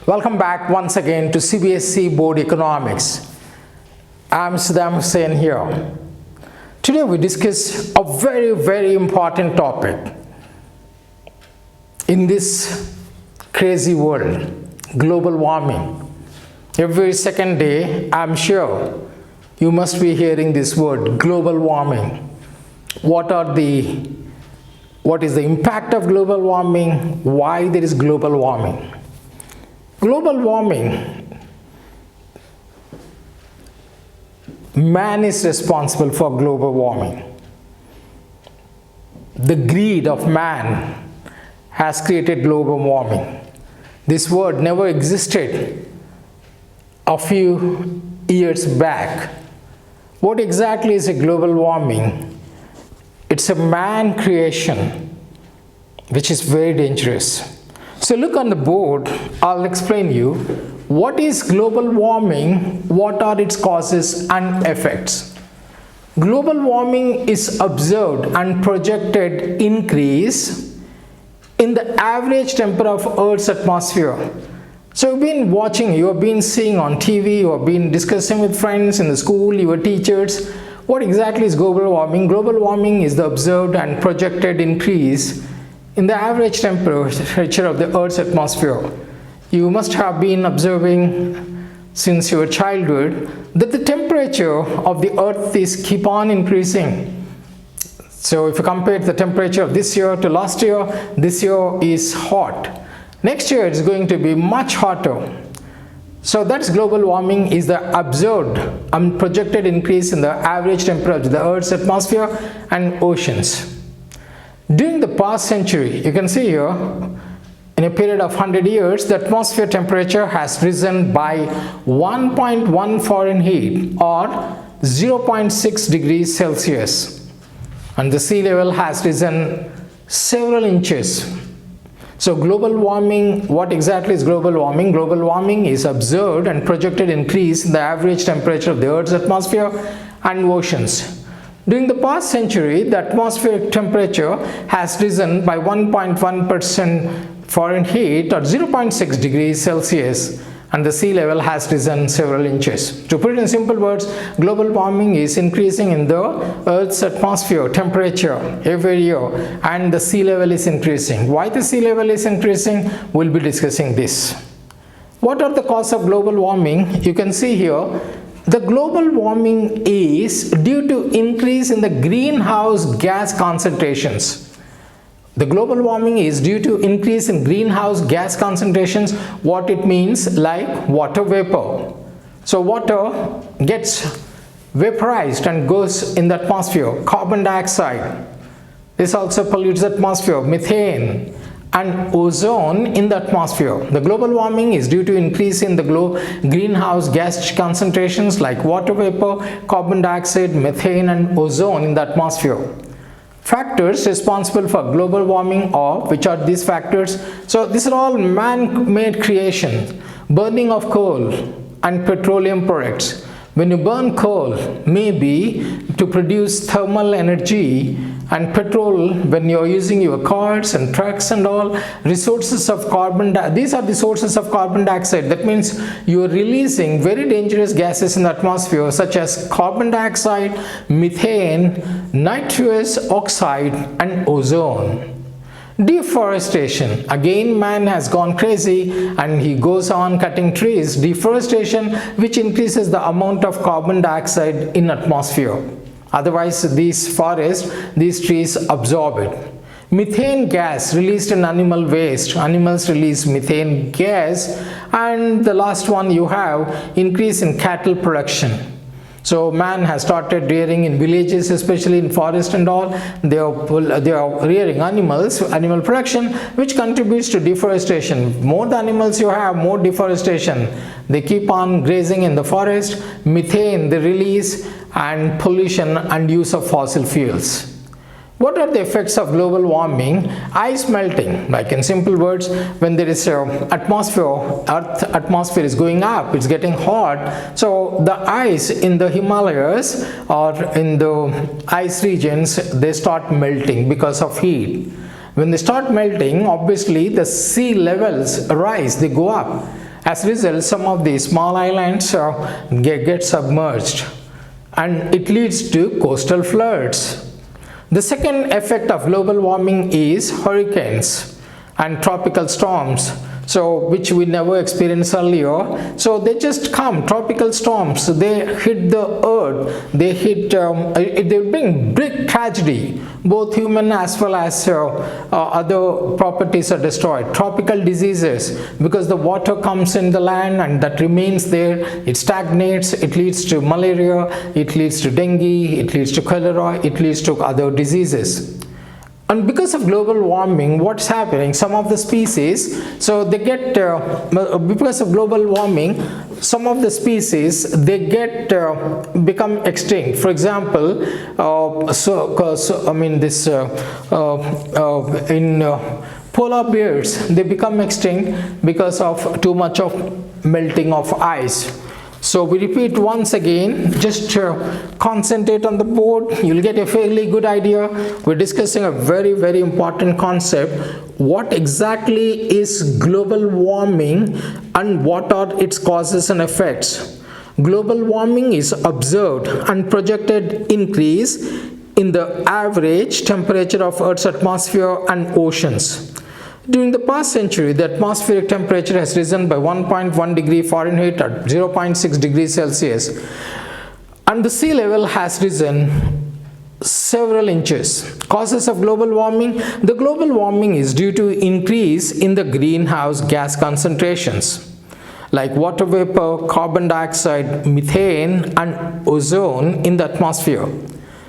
Welcome back once again to CBSE Board Economics. I'm Saddam Hussain here. Today we discuss a very important topic in this crazy world, global warming. Every second day, I'm sure you must be hearing this word, global warming. What is the impact of global warming? Why there is global warming? Global warming, man is responsible for global warming. The greed of man has created global warming. This word never existed a few years back. What exactly is a global warming? It's a man creation, which is very dangerous. So look on the board, I'll explain you what is global warming, what are its causes and effects. Global warming is observed and projected increase in the average temperature of Earth's atmosphere. So you've been watching, you have been seeing on TV, you have been discussing with friends in the school, your teachers. What exactly is global warming? Global warming is the observed and projected increase in the average temperature of the Earth's atmosphere. You must have been observing since your childhood that the temperature of the Earth is keep on increasing. So if you compare the temperature of this year to last year, this year is hot. Next year it's going to be much hotter. So that's global warming, is the observed and projected increase in the average temperature of the Earth's atmosphere and oceans. During the past century, you can see here, in a period of 100 years, the atmosphere temperature has risen by 1.1 Fahrenheit or 0.6 degrees Celsius, and the sea level has risen several inches. So global warming, what exactly is global warming? Global warming is observed and projected increase in the average temperature of the Earth's atmosphere and oceans. During the past century, the atmospheric temperature has risen by 1.1% Fahrenheit or 0.6 degrees Celsius, and the sea level has risen several inches. To put it in simple words, global warming is increasing in the Earth's atmosphere temperature every year, and the sea level is increasing. Why the sea level is increasing? We'll be discussing this. What are the causes of global warming? You can see here, the global warming is due to increase in the greenhouse gas concentrations. The global warming is due to increase in greenhouse gas concentrations. What it means, like water vapor. So water gets vaporized and goes in the atmosphere. Carbon dioxide. This also pollutes the atmosphere. Methane and ozone in the atmosphere. The global warming is due to increase in the greenhouse gas concentrations like water vapor, carbon dioxide, methane and ozone in the atmosphere. Factors responsible for global warming are, which are these factors? So these are all man-made creations. Burning of coal and petroleum products. When you burn coal, maybe to produce thermal energy, and petrol when you're using your cars and trucks and all, resources of these are the sources of carbon dioxide. That means you're releasing very dangerous gases in the atmosphere such as carbon dioxide, methane, nitrous oxide and ozone. Deforestation. Again, man has gone crazy and he goes on cutting trees. Deforestation, which increases the amount of carbon dioxide in atmosphere. Otherwise, these forests, these trees absorb it. Methane gas released in animal waste. Animals release methane gas. And the last one you have, increase in cattle production. So man has started rearing in villages, especially in forest and all. They are rearing animals, animal production, which contributes to deforestation. More the animals you have, more deforestation. They keep on grazing in the forest. Methane, the release, and pollution and use of fossil fuels. What are the effects of global warming? Ice melting, like in simple words, when there is Earth atmosphere is going up, it's getting hot, so the ice in the Himalayas or in the ice regions, they start melting because of heat. When they start melting, obviously the sea levels rise, they go up, As a result, some of the small islands get submerged, and it leads to coastal floods. The second effect of global warming is hurricanes and tropical storms, so which we never experienced earlier. So they just come, tropical storms, they hit the earth, they bring big tragedy. Both human as well as other properties are destroyed. Tropical diseases, because the water comes in the land and that remains there, it stagnates, it leads to malaria, it leads to dengue, it leads to cholera, it leads to other diseases. And because of global warming, what's happening? Some of the species, so they get, because of global warming, some of the species, they get become extinct. For example, polar bears, they become extinct because of too much of melting of ice. So we repeat once again, just concentrate on the board, you'll get a fairly good idea. We're discussing a very, very important concept. What exactly is global warming and what are its causes and effects? Global warming is observed and projected increase in the average temperature of Earth's atmosphere and oceans. During the past century, the atmospheric temperature has risen by 1.1 degree Fahrenheit at 0.6 degrees Celsius, and the sea level has risen several inches. Causes of global warming. The global warming is due to increase in the greenhouse gas concentrations like water vapor, carbon dioxide, methane, and ozone in the atmosphere.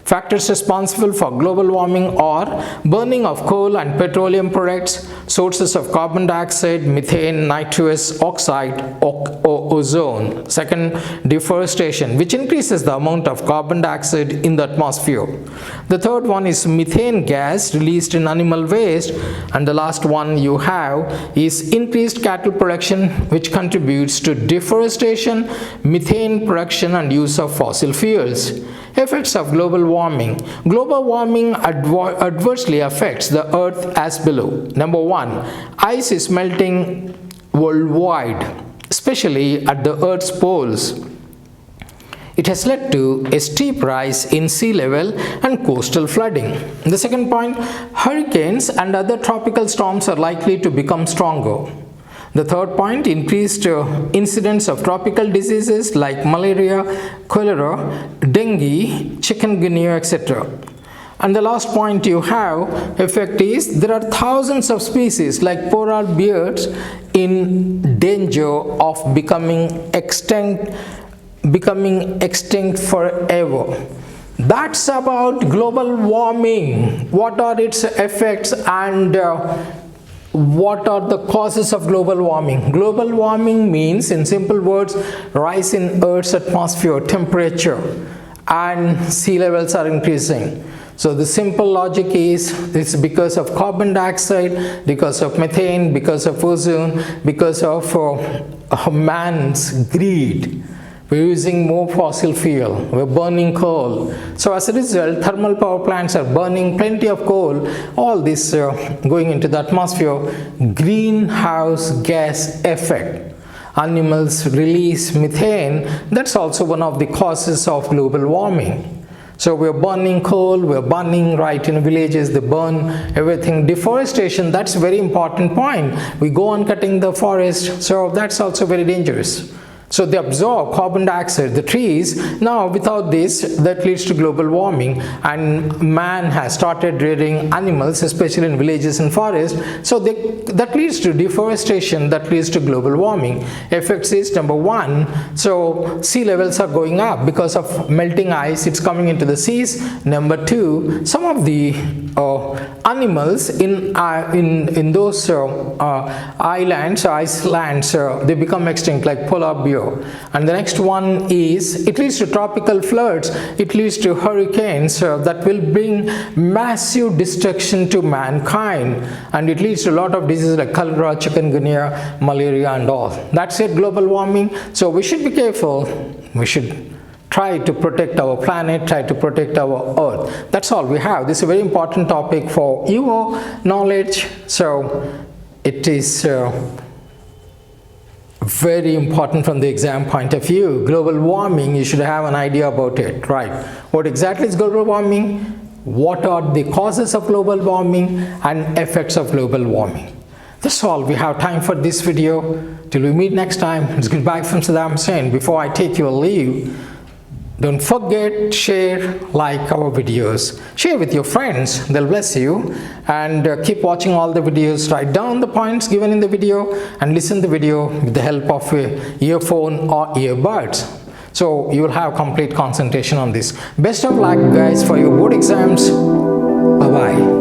Factors responsible for global warming are burning of coal and petroleum products, sources of carbon dioxide, methane, nitrous oxide, ozone. Second, deforestation, which increases the amount of carbon dioxide in the atmosphere. The third one is methane gas released in animal waste. And the last one you have is increased cattle production, which contributes to deforestation, methane production, and use of fossil fuels. Effects of global warming. Global warming adversely affects the earth as below. Number one, ice is melting worldwide, especially at the earth's poles. It has led to a steep rise in sea level and coastal flooding. The second point, hurricanes and other tropical storms are likely to become stronger. The third point, increased incidence of tropical diseases like malaria, cholera, dengue, chikungunya, etc. And the last point you have effect is there are thousands of species like polar bears in danger of becoming extinct forever. That's about global warming. What are its effects and what are the causes of global warming? Global warming means, in simple words, rise in Earth's atmosphere temperature and sea levels are increasing. So the simple logic is it's because of carbon dioxide, because of methane, because of ozone, because of man's greed. We're using more fossil fuel, we're burning coal. So as a result, thermal power plants are burning plenty of coal, all this going into the atmosphere. Greenhouse gas effect. Animals release methane, that's also one of the causes of global warming. So we're burning coal, we're burning right in villages, they burn everything. Deforestation, that's a very important point. We go on cutting the forest, so that's also very dangerous. So they absorb carbon dioxide, the trees. Now without this, that leads to global warming, and man has started rearing animals, especially in villages and forests. So that leads to deforestation, that leads to global warming. Effects is number one, so sea levels are going up because of melting ice, it's coming into the seas. Number two, some of the animals in those islands, they become extinct, like polar bear. And the next one is, it leads to tropical floods, it leads to hurricanes that will bring massive destruction to mankind, and it leads to a lot of diseases like cholera, chikungunya, malaria, and all. That's it, global warming. So we should be careful, we should try to protect our planet, try to protect our earth. That's all we have. This is a very important topic for your knowledge. So it is very important from the exam point of view. Global warming, you should have an idea about it, right? What exactly is global warming? What are the causes of global warming and effects of global warming? That's all we have time for this video. Till we meet next time, it's goodbye from Saddam Hussein. Before I take your leave, don't forget, share, like our videos. Share with your friends, they'll bless you. And keep watching all the videos. Write down the points given in the video and listen to the video with the help of a earphone or earbuds. So you will have complete concentration on this. Best of luck guys for your board exams. Bye-bye.